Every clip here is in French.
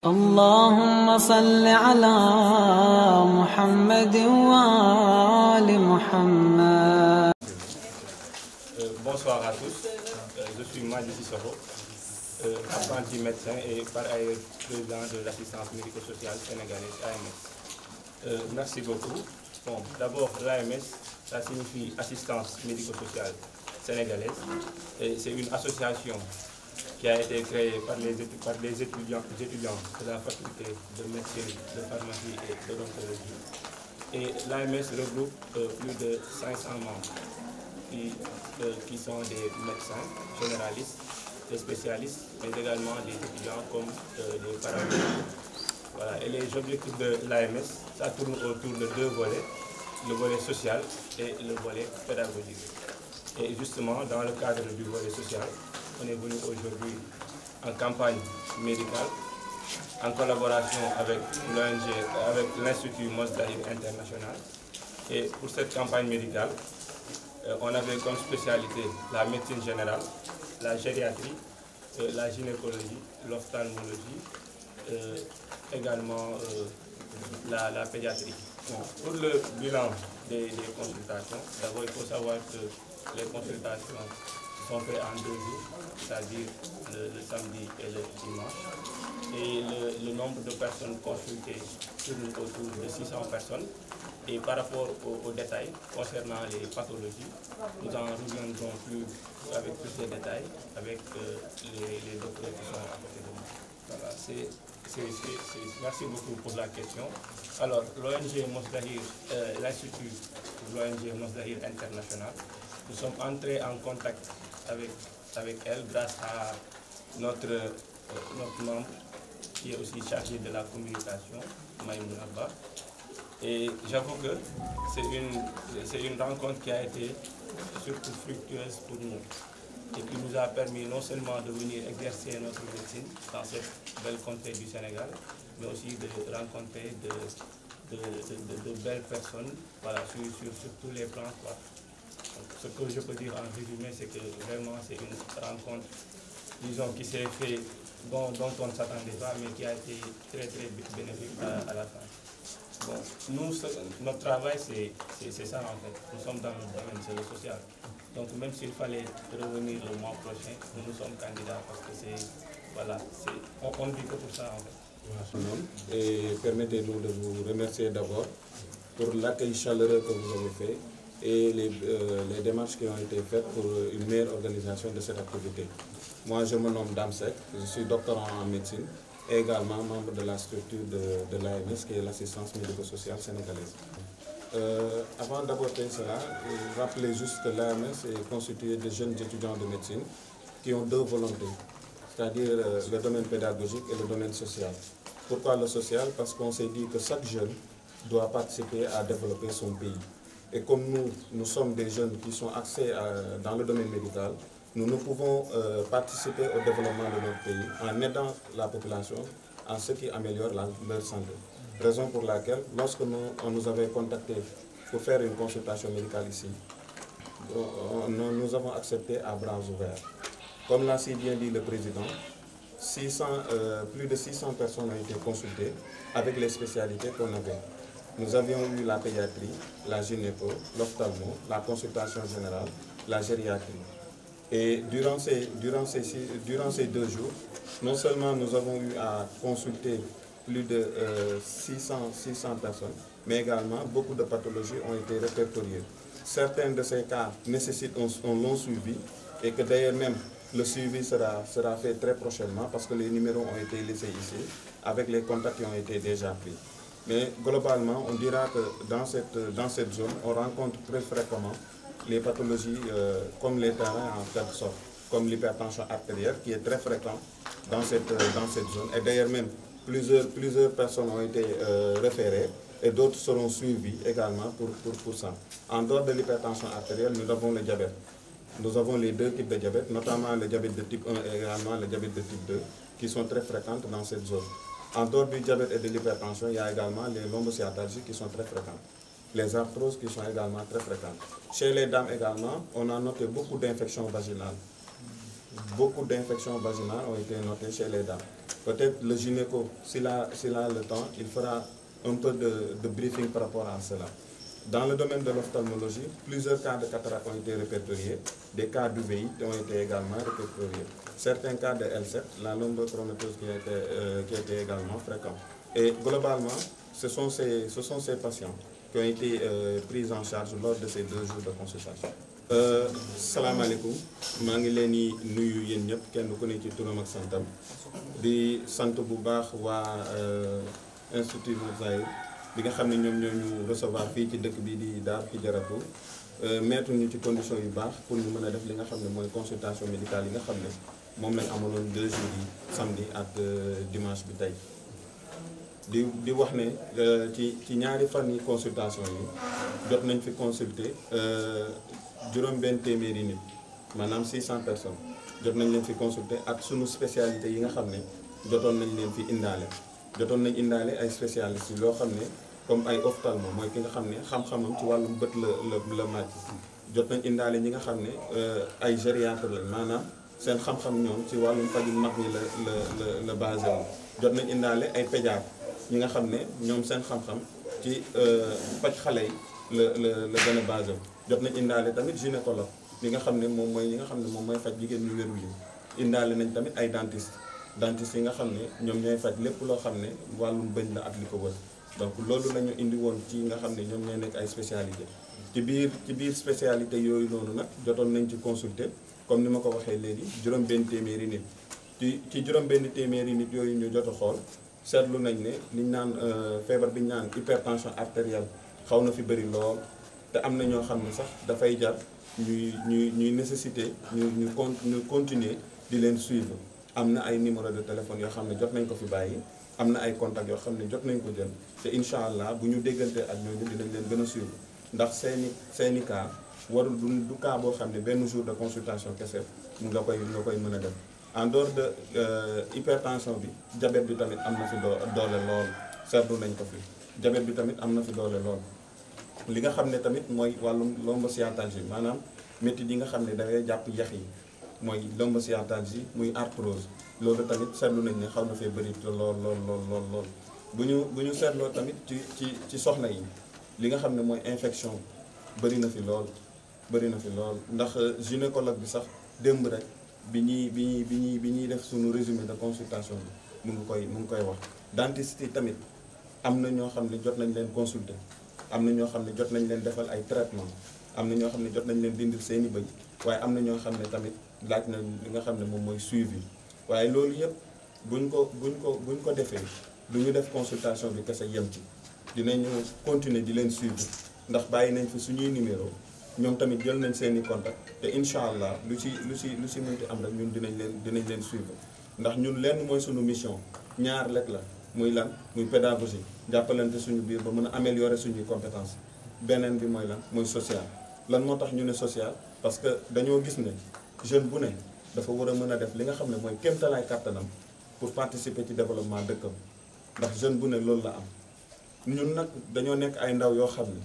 اللهم صل على محمد وآل محمد. Bonsoir à tous, je suis Madi Sissoko, apprenti médecin et par ailleurs président de l'assistance médico-sociale sénégalaise AMS. Merci beaucoup. Bon, d'abord, l'AMS, ça signifie assistance médico-sociale sénégalaise et c'est une association qui a été créée par les étudiants de la faculté de médecine, de pharmacie et d'odontologie. Et l'AMS regroupe plus de 500 membres qui sont des médecins généralistes, des spécialistes, mais également des étudiants comme des paramédicaux. Voilà. Et les objectifs de l'AMS, ça tourne autour de deux volets, le volet social et le volet pédagogique. Et justement, dans le cadre du volet social, on est venu aujourd'hui en campagne médicale, en collaboration avec l'ONG, avec l'Institut Mos Dahir International. Et pour cette campagne médicale, on avait comme spécialité la médecine générale, la gériatrie, la gynécologie, l'ophtalmologie, également la pédiatrie. Bon, pour le bilan des consultations, d'abord il faut savoir que les consultations sont faites en 2 jours, c'est-à-dire le samedi et le dimanche. Et le nombre de personnes consultées tourne autour de 600 personnes. Et par rapport aux détails concernant les pathologies, nous en reviendrons plus avec tous ces détails avec les docteurs qui sont à côté de nous. Voilà, merci beaucoup pour la question. Alors, l'ONG Mos Dahir, l'Institut de l'ONG Mos Dahir International, nous sommes entrés en contact avec elle grâce à notre membre qui est aussi chargé de la communication, Maïmouna Abba. Et j'avoue que c'est une rencontre qui a été surtout fructueuse pour nous et qui nous a permis non seulement de venir exercer notre médecine dans cette belle contrée du Sénégal, mais aussi de rencontrer de belles personnes, voilà, sur tous les plans, quoi. Donc, ce que je peux dire en résumé, c'est que vraiment c'est une rencontre, disons, qui s'est fait dont on ne s'attendait pas, mais qui a été très très bénéfique à la fin. Bon, notre travail, c'est ça en fait. Nous sommes dans le domaine, c'est le social. Donc même s'il fallait revenir le mois prochain, nous sommes candidats parce que on ne vit que pour ça en fait. Et permettez-nous de vous remercier d'abord pour l'accueil chaleureux que vous avez fait et les démarches qui ont été faites pour une meilleure organisation de cette activité. Moi, je me nomme Damsek, je suis doctorant en médecine et également membre de la structure de l'AMS, qui est l'assistance médico-sociale sénégalaise. Avant d'aborder cela, rappelez juste que l'AMS est constituée de jeunes étudiants de médecine qui ont 2 volontés, c'est-à-dire le domaine pédagogique et le domaine social. Pourquoi le social? Parce qu'on s'est dit que chaque jeune doit participer à développer son pays. Et comme nous sommes des jeunes qui sont axés dans le domaine médical, nous pouvons participer au développement de notre pays en aidant la population en ce qui améliore leur santé. Raison pour laquelle, lorsque on nous avait contactés pour faire une consultation médicale ici, nous avons accepté à bras ouverts. Comme l'a si bien dit le président, plus de 600 personnes ont été consultées avec les spécialités qu'on avait. Nous avions eu la pédiatrie, la gynéco, l'ophtalmo, la consultation générale, la gériatrie. Et durant ces 2 jours, non seulement nous avons eu à consulter plus de 600 personnes, mais également beaucoup de pathologies ont été répertoriées. Certains de ces cas nécessitent un long suivi et que d'ailleurs même le suivi sera fait très prochainement parce que les numéros ont été laissés ici avec les contacts qui ont été déjà pris. Mais globalement, on dira que dans cette zone, on rencontre très fréquemment les pathologies comme les terrains en quelque sorte, comme l'hypertension artérielle qui est très fréquente dans cette zone. Et d'ailleurs même, plusieurs personnes ont été référées et d'autres seront suivies également pour ça. En dehors de l'hypertension artérielle, nous avons le diabète. Nous avons les 2 types de diabète, notamment le diabète de type 1 et également le diabète de type 2, qui sont très fréquentes dans cette zone. En dehors du diabète et de l'hypertension, il y a également les lombosciatalgies qui sont très fréquentes. Les arthroses qui sont également très fréquentes. Chez les dames également, on a noté beaucoup d'infections vaginales. Beaucoup d'infections vaginales ont été notées chez les dames. Peut-être le gynéco, s'il a le temps, il fera un peu de briefing par rapport à cela. Dans le domaine de l'ophtalmologie, plusieurs cas de cataracte ont été répertoriés, des cas d'UVI ont été également répertoriés. Certains cas de L7, la nombrochromatosis qui a été également fréquente. Et globalement, ce sont ces patients qui ont été pris en charge lors de ces 2 jours de consultation. Salam alaikum, maa ngi leen di nuyu yéen ñëpp kenn ku ne ci turam ak santam di sant bu baax waa Institut Moussaïr bi nga xam ne ñoom ñoo ñu recevoir fii ci dëkk bi di Daar Hijaratu mettre ñu ci condition yu baax pour ñu mën a def li nga xam ne mooy consultation médicale yi nga xam ne moom lañ amaloon 2 jours yi samedi ak dimanche bi tey di wax ne ci ñaari fan yi consultation yi jot nañ fi consulter juróom-benn téeméeri nit maanaam 600 personnes jot nañ leen fi consulter ak sunu spécialité yi nga xam ne jotoon nañ leen fi indaale ay spécialistes yi loo xam ne comme ay ophtalmo mooy ki nga xam ne xam-xamam ci wàllum bët la màcc jot nañ indaale ñi nga xam ne ay gériatre lañ maanaam seen xam-xam ñoom ci wàllum fajum mag ñi la basé wu jot nañ indaale ay pédiatre ñi nga xam ne ñoom seen xam-xam ci faj xale yi la gën a basé wu jot nañ indaale tamit gynécologue li nga xam ne moom mooy faj jigéen ñu wérul yi indaale nañ tamit ay dentiste yi nga xam ne ñoom ñooy faj lépp loo xam ne wàllum bëñ la ak li ko wër donc loolu la ñu indi woon ci nga xam ne ñoom ñooy nekk ay spécialité ci biir spécialité yooyu noonu nag jotoon nañ ci consulter comme ni ma ko waxee léegi juróom-benn téeméeri nit ci juróom-benn téeméeri nit yooyu ñu jot a xool seetlu nañ ne liñ naan feebar bi ñu naan hypertension artérielle xaw na fi bëri lool te am na ñoo xam ne sax dafay jar ñuy nécessité ñu continuer di leen suivre. am na ay numéro de téléphone yoo xam ne jot nañ ko fi bàyyi am na ay contacts yoo xam ne jot nañ ko jël te incha allah bu ñu déggante ak ñooñu dinañ leen gën a suivre ndax seeni cas warul du cas boo xam ne benn jour de consultation kese nga koy mën a def en dehors de hypertension bi diabète bi tamit am na fi doole lool seetlu nañ ko fi diabète bi tamit am na fi doole lool li nga xam ne tamit mooy wàllum lombosciatalgie maanaam métti yi nga xam ne dafay jàpp yax yi mooy lombosciatalgie muy arthrose loolu tamit seetlu nañ ne xaw na fee bëri lool bu ñu seetloo tamit ci soxna yi li nga xam ne mooy infection bëri na fi lool ndax gynécologue bi sax démb rek bi ñuy def suñu résumé de consultation bi mu ngi koy wax dentiste yi tamit am na ñoo xam ne jot nañ leen consulter am na ñoo xam ne jot nañ leen defal ay traitement am na ñoo xam ne jot nañ leen dindil seeni bëñ waaye am na ñoo xam ne tamit laaj na li nga xam ne moom mooy suivi waaye loolu yëpp buñ ko defee du ñu def consultation bi kese yem ci dinañu continuer di leen suivre ndax bàyyi nañ fi suñuy numéro ñoom tamit jël nañ seeni contact te incha allah lu ci mënti am rek ñun dinañ leen suivre ndax ñun lenn mooy suñu mission ñaar rek la muy lan muy pédagogie jàppalante suñu biir ba mën a améliorer suñuy compétence beneen bi mooy lan muy social lan moo tax ñu ne social parce que dañoo gis ne jeune bu ne dafa war a mën a def li nga xam ne mooy kéemtalaay kàttanam pour participer ci développement dëkkam ndax jeune bu ne loolu la am ñun nag dañoo nekk ay ndaw yoo xam ne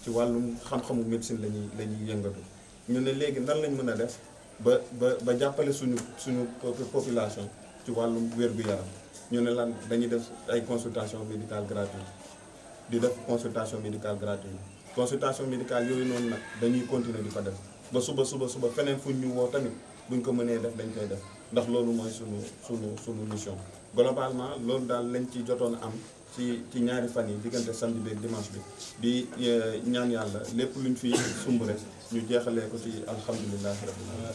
ci wàllum xam-xamu médecine la ñuy yëngatu ñu ne léegi nan lañ mën a def ba jàppale suñu population ci wàllum wér-gu-yaram ñu ne lan dañuy def ay consultation médicale gratuite di def consultation médicale yooyu noonu nag dañuy continuer di ko def ba suba feneen fuñ ñu woo tamit buñ ko mënee def dañ koy def ndax loolu mooy sunu mission globalement loolu daal lañ ci jotoon am ci ñaari fan yi diggante samedi bi ak dimanche bi di ñaan yàlla lépp luñ fi sumb rek ñu jeexalee ko ci alhamdulillahi rabbil alamin